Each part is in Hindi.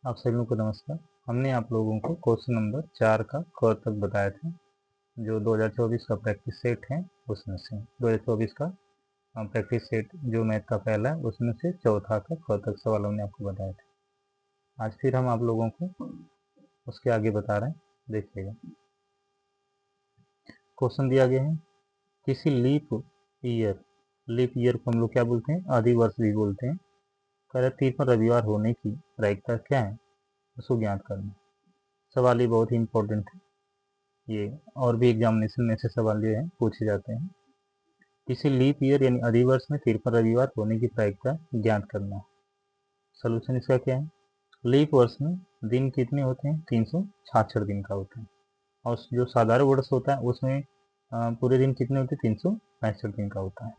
आप सभी लोगों को नमस्कार। हमने आप लोगों को क्वेश्चन नंबर 4 का क तक बताया था, जो 2024 का प्रैक्टिस सेट है उसमें से 2024 का प्रैक्टिस सेट जो मैथ का पहला है उसमें से चौथा का क तक सवाल हमने आपको बताया था। आज फिर हम आप लोगों को उसके आगे बता रहे हैं, देखिएगा। क्वेश्चन दिया गया है, किसी लीप ईयर को हम लोग क्या बोलते हैं, आदि वर्ष भी बोलते हैं। कह रहे 30वां रविवार होने की प्रायिकता क्या है, उसको ज्ञात करना। सवाल ये बहुत ही इंपॉर्टेंट है, ये और भी एग्जामिनेशन में से सवाल जो है पूछे जाते हैं। किसी लीप ईयर यानी अधिवर्ष में 53 रविवार होने की प्रायिकता ज्ञात करना। सोल्यूशन इसका क्या है, लीप वर्ष में दिन कितने होते हैं, 366 दिन का होता है। और जो साधारण वर्ष होता है उसमें पूरे दिन कितने होते हैं, 365 दिन का होता है।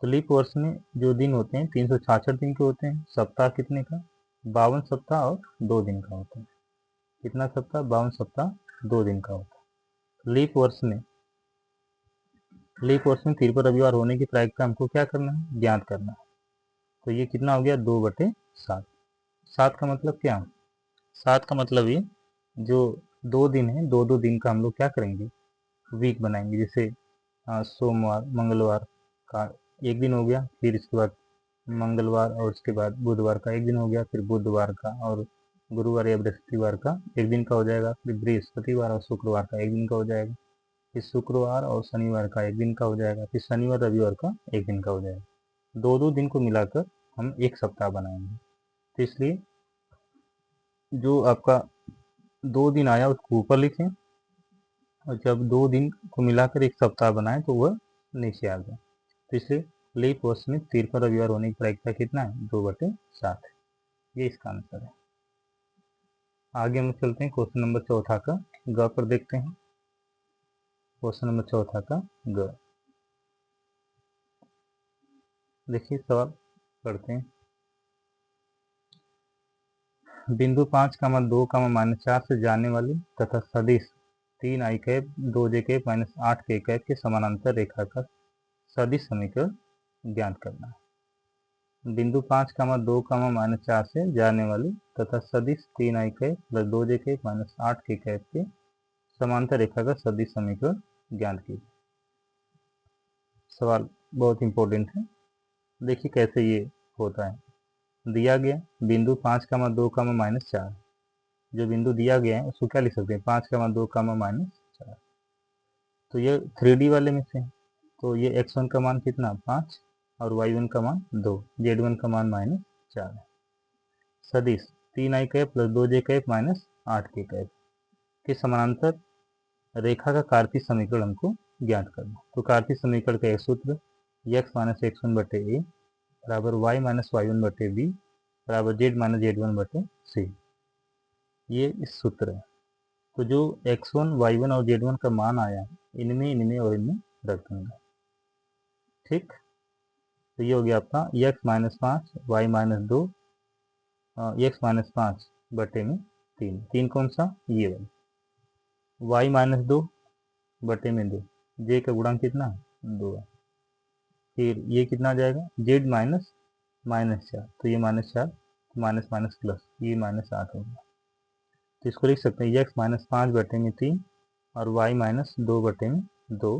तो लीप वर्ष में जो दिन होते हैं 366 दिन के होते हैं। सप्ताह कितने का, 52 सप्ताह और 2 दिन का होता है। कितना सप्ताह, 52 सप्ताह 2 दिन का होता है। लीप वर्ष में 53 रविवार होने की प्रायिकता हमको क्या करना है, ज्ञात करना है। तो ये कितना हो गया, 2/7। 7 का मतलब क्या, 7 का मतलब ये जो 2 दिन है, 2 दिन का हम लोग क्या करेंगे, वीक बनाएंगे। जैसे सोमवार मंगलवार का एक दिन हो गया, फिर इसके बाद मंगलवार और उसके बाद बुधवार का एक दिन हो गया, फिर बुधवार का और गुरुवार या बृहस्पतिवार का एक दिन का हो जाएगा, फिर बृहस्पतिवार और शुक्रवार का एक दिन का हो जाएगा, फिर शुक्रवार और शनिवार का एक दिन का हो जाएगा, फिर शनिवार रविवार का एक दिन का हो जाएगा। 2 दिन को मिलाकर हम एक सप्ताह बनाएंगे। तो इसलिए जो आपका 2 दिन आया उसको ऊपर लिखें, और जब 2 दिन को मिलाकर एक सप्ताह बनाए तो वह नीचे आ गया। तो इसलिए लीप वर्ष में 53 रविवार होने की प्रायिकता कितना है, 2/7 है। ये इसका आंसर है। आगे हम चलते हैं क्वेश्चन नंबर चौथा का ग पर देखते हैं। क्वेश्चन नंबर चौथा का ग, देखिए सवाल पढ़ते हैं। बिंदु 5,2,-4 से जाने वाली तथा सदिश 3i कैप 2j कैप -8 के कैप के समानांतर रेखा का सदिश समीकरण ज्ञात करना है। बिंदु 5,2,-4 से जाने वाली तथा सदिश 3i कैप + 2j कैप -8 के कैप के समांतर रेखा का सदिश समीकरण ज्ञात कीजिए। सवाल बहुत इंपॉर्टेंट है, देखिए कैसे ये होता है। दिया गया बिंदु 5,2,-4, जो बिंदु दिया गया है उसको क्या लिख सकते हैं, 5,2,-4। तो ये 3D वाले में से है, तो ये x1 का मान कितना, 5 और y1 का मान 2, z1 का मान -4 है। सदिश 3i कैप + 2j कैप -8 के कैप के समानांतर रेखा का कार्तीय समीकरण हमको ज्ञात करना। तो कार्तीय समीकरण का एक सूत्र, x - x1/a बराबर y - y1/b बराबर z - z1/c, ये इस सूत्र है। तो जो x1 y1 और z1 का मान आया इनमें और इनमें रख दूंगा, ठीक। तो ये हो गया आपका x - 5 y - 2 x - 5/3, 3 कौन सा, ये वाला, y - 2/2, j का गुणांक कितना, 2 है। फिर ये कितना आ जाएगा, z -4, तो ये -4 माइनस माइनस प्लस, ये -8 होगा। तो इसको लिख सकते हैं x - 5/3 और y - 2/2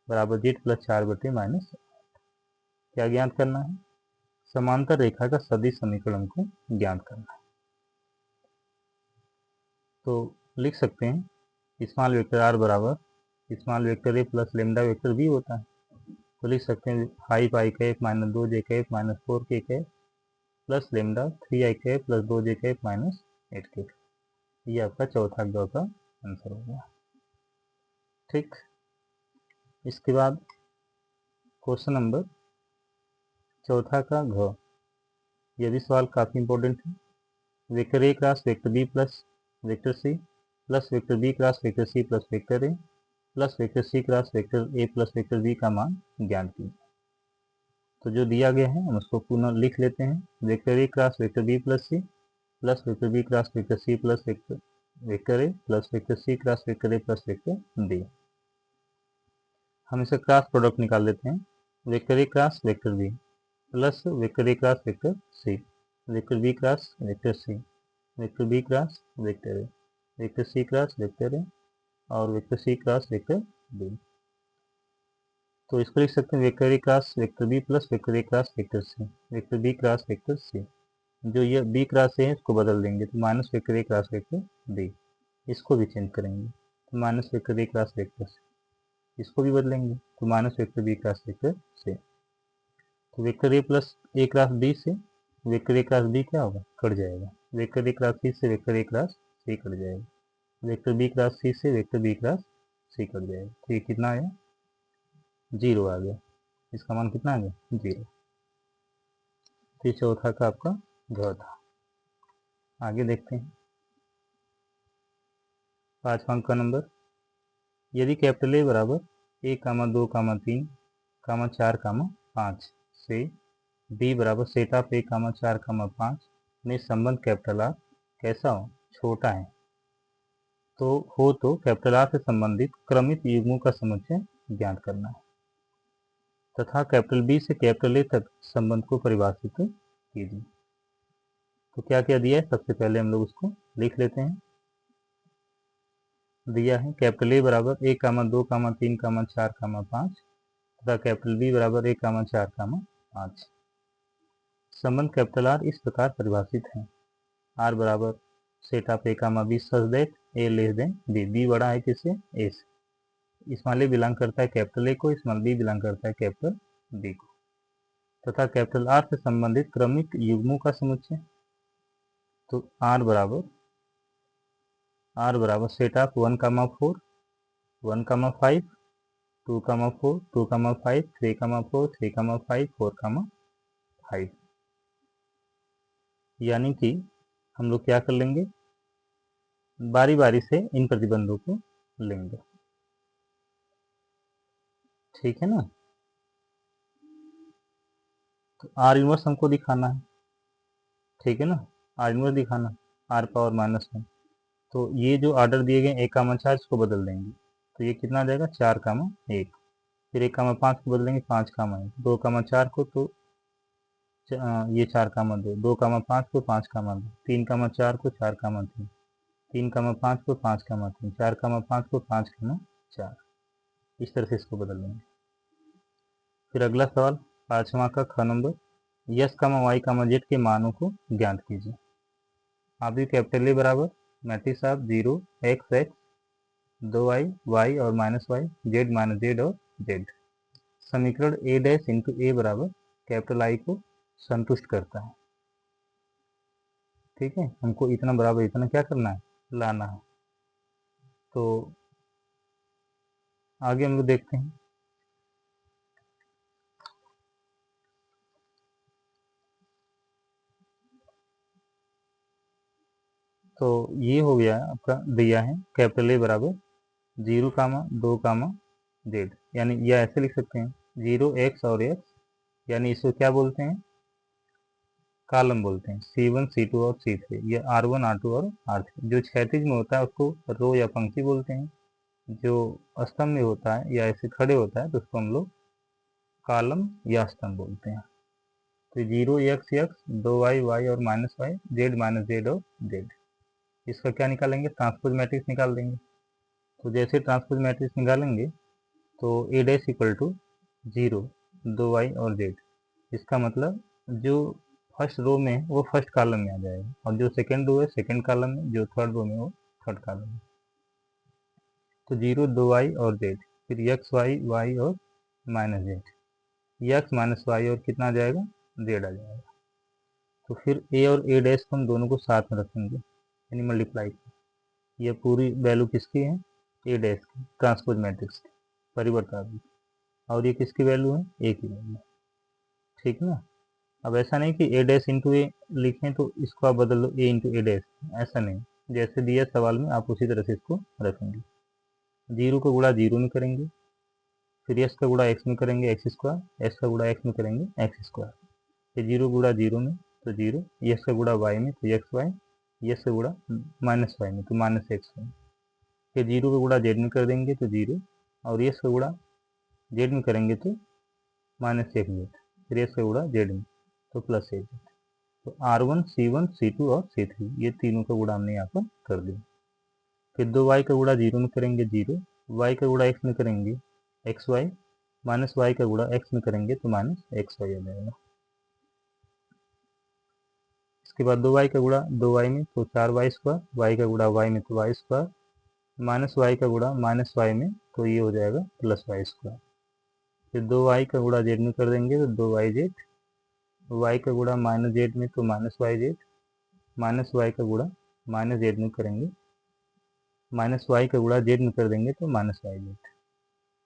बराबर z + 4/-8। क्या ज्ञात करना है, समांतर रेखा का सदिश समीकरण को ज्ञात करना है। तो लिख सकते हैं स्मॉल वेक्टर r बराबर small vector a plus lambda vector b होता है। तो लिख सकते हैं 5i कैप - 2j कैप -4 के cap plus lambda 3i cap + 2j cap -8 के। ये आपका चौथा ग का आंसर हो गया, ठीक। इसके बाद क्वेश्चन नंबर चौथा का घ, यह भी सवाल काफ़ी इंपॉर्टेंट है। Vector A cross vector B plus vector C plus vector B cross vector C plus vector A plus vector C cross vector A plus vector B का मान ज्ञात कीजिए। तो जो दिया गया है हम उसको पुनः लिख लेते हैं। Vector A cross vector B plus C plus vector B cross vector C plus vector A plus vector C cross vector A plus vector B. हम इसका क्रॉस प्रोडक्ट निकाल लेते हैं। Vector A cross vector B plus vector A cross vector C vector B cross vector C vector B cross vector A, vector C cross vector A और vector C cross vector B. तो इसको लिख सकते हैं vector A cross vector B plus vector A cross vector C, vector B cross vector C. जो ये बी क्रॉस ए है इसको बदल देंगे तो minus vector A cross vector B, इसको भी चेंज करेंगे तो minus vector A cross vector C, इसको भी बदलेंगे तो minus vector B cross vector C. तो vector A plus A cross B से वेक्टर ए क्रॉस बी क्या होगा, कट जाएगा। वेक्टर ए क्रॉस सी से vector A cross C cut जाएगा। वेक्टर बी क्रॉस सी से vector B cross C cut जाएगा। तो ये कितना आया, 0 आ गया। इसका मान कितना आ गया, 0। तो चौथा का आपका घ था। आगे देखते हैं 5वां अंक का नंबर। यदि कैपिटल ए बराबर 1,2,3,4,5 से बी बराबर सेट ऑफ 1,4,5 में संबंध कैपिटल आर कैसा हो, छोटा है तो कैपिटल आर से संबंधित क्रमित युग्मों का समुच्चय ज्ञात करना है तथा कैपिटल बी से कैपिटल ए तक संबंध को परिभाषित कीजिए। तो क्या क्या दिया है, सबसे पहले हम लोग उसको लिख लेते हैं। दिया है कैपिटल ए बराबर 1,2,3,4,5 तथा कैपिटल बी बराबर 1,4,5। संबंध कैपिटल आर इस प्रकार परिभाषित है, आर बराबर set of a comma b such that a less than b, b बड़ा है किससे, ए से। स्मॉल ए बिलोंग करता है कैपिटल ए को, स्मॉल बी बिलोंग करता है कैपिटल बी को। तथा कैपिटल आर से संबंधित क्रमिक युग्मों का समुच्चय, तो आर बराबर सेट ऑफ 1,4 1,5 2,4 2,5 3,4 3,5 4,5। यानी कि हम लोग क्या कर लेंगे, बारी बारी से इन प्रतिबंधों को लेंगे, ठीक है ना। तो आर इनवर्स हमको दिखाना है, ठीक है ना, आर इनवर्स दिखाना, आर पावर -1। तो ये जो ऑर्डर दिए गए 1,4 इसको बदल देंगे तो ये कितना आ जाएगा, 4,1। फिर 1,5 को बदलेंगे 5,1, 2,4 को तो ये 4,2, 2,5 को 5,2, 3,4 को 4,3, 3,5 को 5,3, 4,5 को 5,4, इस तरह से इसको बदल देंगे। फिर अगला सवाल 5वां का ख नंबर, यस कामा वाई कामा जेड के मानों को ज्ञात कीजिए। आप भी कैपिटल ए बराबर matrix of 0 x x 2y y और -y z और z। समीकरण a डैश इंटू ए बराबर कैपिटल आई को संतुष्ट करता है, ठीक है। हमको इतना बराबर इतना क्या करना है, लाना है। तो आगे हम लोग देखते हैं। तो ये हो गया आपका, दिया है कैपिटल ए बराबर 0,2, यानी यह ऐसे लिख सकते हैं 0 x और x, यानी इसको क्या बोलते हैं, कॉलम बोलते हैं, C1 C2 और C3, ये R1 R2 और R3। जो क्षैतिज में होता है उसको रो या पंक्ति बोलते हैं, जो स्तंभ में होता है या ऐसे खड़े होता है तो उसको हम लोग कॉलम या स्तंभ बोलते हैं। तो 0 x x 2y y और -y z और z, इसका क्या निकालेंगे, ट्रांसपोज मैट्रिक्स निकाल देंगे। तो जैसे ट्रांसपोज मैट्रिक्स निकालेंगे तो ए डैश इक्वल टू 0 2y और z, इसका मतलब जो फर्स्ट रो में है वो फर्स्ट कॉलम में आ जाएगा और जो सेकंड रो है सेकंड कॉलम में, जो थर्ड रो में वो थर्ड कॉलम में। तो 0 2y और z, फिर x y y और -z, x -y और कितना आ जाएगा, z आ जाएगा। तो फिर a और a डैश को हम दोनों को साथ में रखेंगे यानी मल्टीप्लाई। ये पूरी वैल्यू किसकी है, ए डैश की, ट्रांसपोज मैट्रिक्स की परिवर्तन, और ये किसकी वैल्यू है, ए की वैल्यू, ठीक है ना। अब ऐसा नहीं कि ए डैश इंटू ए लिखें तो इसको आप बदल लो ए इंटू ए डैश, ऐसा नहीं, जैसे दिया सवाल में आप उसी तरह से इसको रखेंगे। 0 का गुणा 0 में करेंगे, फिर एक्स का गुणा एक्स में करेंगे एक्स स्क्वायर, एक्स का गुणा एक्स में करेंगे एक्स स्क्वायर, फिर 0 गुणा 0 में तो 0, एक्स का गुणा वाई में तो एक्स वाई, एक्स का गुणा -y में तो -x वाई, फिर 0 का गुणा जेड में कर देंगे तो 0, और एक्स का गुणा जेड में करेंगे तो -1z, फिर एक्स का गुणा जेड में तो +1z। तो R1 C1 C2 और C3 ये तीनों का गुणा हमने यहाँ पर कर दिया। फिर 2y का गुणा 0 में करेंगे 0, y का गुणा x में करेंगे xy, माइनस y का गुणा x में करेंगे तो माइनस xy आ जाएगा। इसके बाद 2y का गुणा 2y में तो 4y स्क्वायर, y का गुणा y में तो y स्क्वायर, माइनस y का गुणा माइनस y में तो ये हो जाएगा प्लस y स्क्वायर। फिर 2y का गुणा z में कर देंगे तो 2yz, y का गुणा माइनस z में तो माइनस yz, माइनस y का गुणा माइनस z में करेंगे, माइनस y का गुणा z में कर देंगे तो माइनस yz।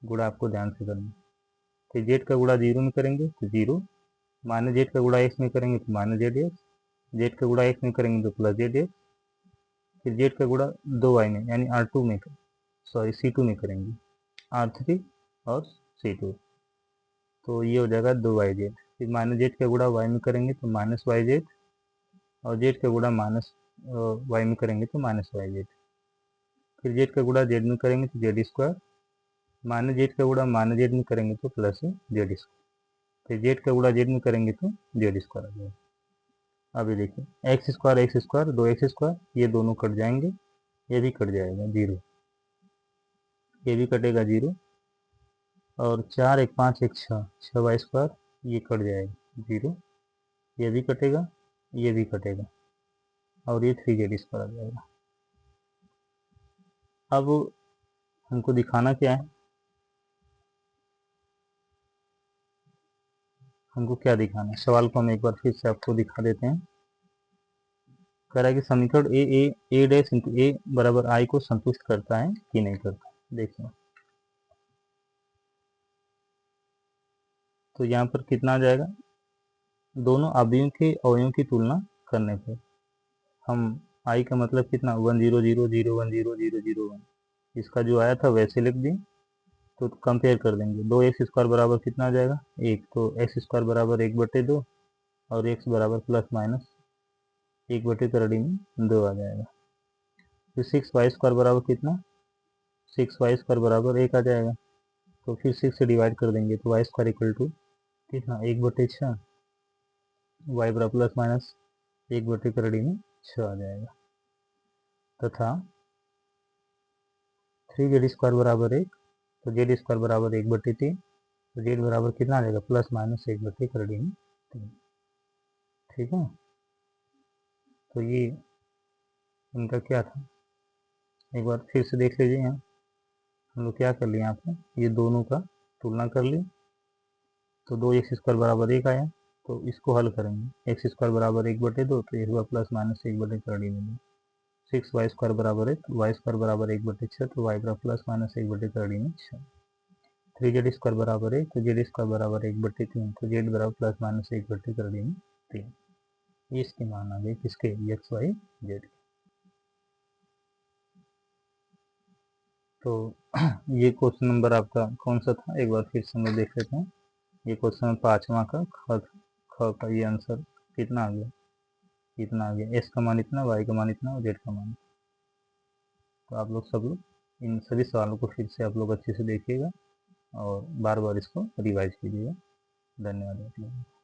गुणा आपको ध्यान से करना। फिर z का गुणा 0 में करेंगे तो 0, माइनस z का गुणा x में करेंगे तो माइनस zx, z का गुणा x में करेंगे तो प्लस zx, फिर z का गुणा 2y में यानी R2 में C2 में करेंगे R3 और C2 तो ये हो जाएगा 2yz। फिर माइनस z का गुणा y में करेंगे तो माइनस yz और z का गुणा माइनस y में करेंगे तो माइनस yz। फिर z का गुणा z में करेंगे तो z स्क्वायर, माइनस z का गुणा माइनस z में करेंगे तो प्लस z स्क्वायर, फिर z का गुणा z में करेंगे तो z स्क्वायर आ जाएगा। अभी देखिए एक्स स्क्वायर 2x स्क्वायर ये दोनों कट जाएंगे, ये भी कट जाएगा 0, ये भी कटेगा 0 और 4 1 5 1 6 6y स्क्वायर ये कट जाएगा 0, ये भी कटेगा, ये भी कटेगा और ये 3z स्क्वायर आ जाएगा। अब हमको दिखाना क्या है, हमको क्या दिखाना है, सवाल को हम एक बार फिर से आपको दिखा देते हैं। कह रहा है कि समीकरण ए डैश इंटू ए बराबर आई को संतुष्ट करता है कि नहीं करता। देखिए तो यहाँ पर कितना आ जाएगा, दोनों अवयवों की तुलना करने पर हम आई का मतलब कितना 1 0 0 0 1 0 0 0 1 इसका जो आया था वैसे लिख दें तो कंपेयर कर देंगे। 2x स्क्वायर बराबर कितना आ जाएगा 1, तो x स्क्वायर बराबर 1/2 और x बराबर प्लस माइनस 1/3 में 2 आ जाएगा। फिर 6y स्क्वायर बराबर कितना 6y स्क्वायर बराबर 1 आ जाएगा, तो फिर 6 से डिवाइड कर देंगे तो y स्क्वायर इक्वल टू कितना 1/6, y बराबर प्लस माइनस 1/3 में 6 आ जाएगा। तथा 3z स्क्वायर बराबर 1, तो z स्क्वायर बराबर 1/3, तो z बराबर कितना आ जाएगा प्लस माइनस 1/3 में 3। ठीक है, तो ये इनका क्या था एक बार फिर से देख लीजिए। यहाँ हम लोग क्या कर लिए, यहाँ पे ये दोनों का तुलना कर ली तो 2x स्क्वायर बराबर 1 आया, तो इसको हल करेंगे। x स्क्वायर बराबर 1/2 तो ये हुआ प्लस माइनस 1/3 में 6y स्क्वायर बराबर 1, y स्क्वायर बराबर 1/6 तो y बराबर प्लस माइनस 1/3 में 6। 3z स्क्वायर बराबर 1 तो z स्क्वायर बराबर 1/3 तो z बराबर प्लस माइनस 1/3 में 3। ये इसके मान आ गए किसके एक्स वाई जेड। तो ये क्वेश्चन नंबर आपका कौन सा था एक बार फिर से हम लोग देख लेते हैं। ये क्वेश्चन 5वां का ख का ये आंसर कितना आ गया, इतना आ गया, एस का मान इतना, वाई का मान इतना और जेड का मान। तो आप लोग सब लोग इन सभी सवालों को फिर से आप लोग अच्छे से देखिएगा और बार बार इसको रिवाइज कीजिएगा। धन्यवाद आप लोगों को।